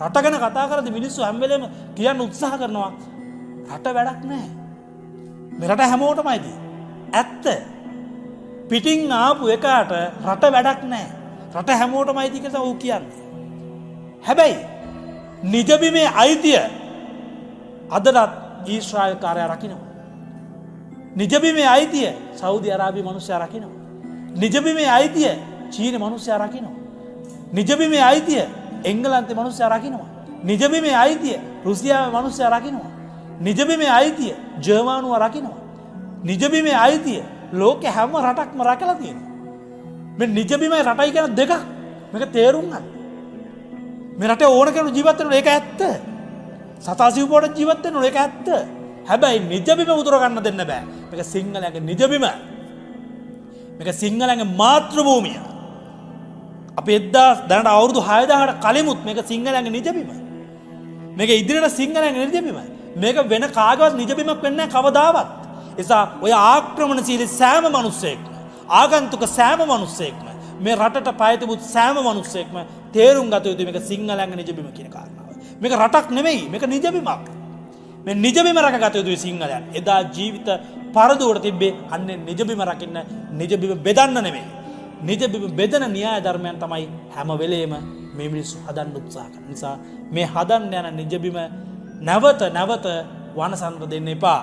රට ගැන කතා කරද්දී මිනිස්සු හැම වෙලේම කියන්න උත්සාහ කරනවා රට වැඩක් නැහැ. මේ රට හැමෝටමයි තියෙන්නේ. ඇත්ත. පිටින් ආපු එකාට රට වැඩක් නැහැ. රට හැමෝටමයි තියෙන්නේ කියලා ඌ කියන්නේ. හැබැයි නිජබිමේ අයිතිය අදටත් ඊශ්‍රායල් කාර්යය රකින්නවා. නිජබිමේ අයිතිය සෞදි අරාබිය මිනිස්සයා රකින්නවා. නිජබිමේ අයිතිය චීන මිනිස්සයා රකින්නවා. නිජබිමේ අයිතිය එංගලන්තේ මිනිස්සයා රකින්නවා. නිජබිමේ අයිතිය රුසියාවේ මිනිස්සයා රකින්නවා. නිජබිමේ අයිතිය ජර්මනුව රකින්නවා. නිජබිමේ අයිතිය ලෝකේ හැම රටක්ම රැකලා තියෙනවා. මේ නිජබිමේ රටයි කියන දෙකක් මේක තේරුම් ගන්න. මේ රටේ ඕන කෙනෙකු ජීවත් වෙනවා ඒක ඇත්ත. සතාසිව් පොඩ ජීවත් වෙනවා ඒක ඇත්ත. හැබැයි නිජබිම උතුර ගන්න දෙන්න බෑ. මේක සිංහලයන්ගේ නිජබිම. මේක සිංහලයන්ගේ මාතෘභූමිය. අපි දැනට අවුරුදු 6000කට කලිමුත් මේක සිංහලයන්ගේ නිජබිම. මේක ඉදිරියට සිංහලයන්ගේ නිජබිම. මේක වෙන කාගවත් නිජබිමක් වෙන්නේ නැහැ කවදාවත්. එසා ඔය ආක්‍රමණශීලී සෑම මිනිස්සෙක්ම ආගන්තුක සෑම මිනිස්සෙක්ම මේ රටට පය තිබුත් සෑම මිනිස්සෙක්ම තේරුම් ගත යුතුයි මේක සිංහලයන්ගේ නිජබිම කියන කාරණාව. මේක රටක් නෙමෙයි මේක නිජබිමක්. මේ නිජබිම රැකගත යුතුයි සිංහලයන්. එදා ජීවිත පරදුවට තිබ්බේ අන්නේ නිජබිම රකින්න නිජබිම බෙදන්න නෙමෙයි. නිජබිම බෙදන න්‍යාය ධර්මයන් තමයි හැම වෙලේම මේ මිනිස්සු හදන්න උත්සාහ කරන නිසා මේ හදන්න යන නිජබිම නැවත වනසන්න දෙන්න එපා.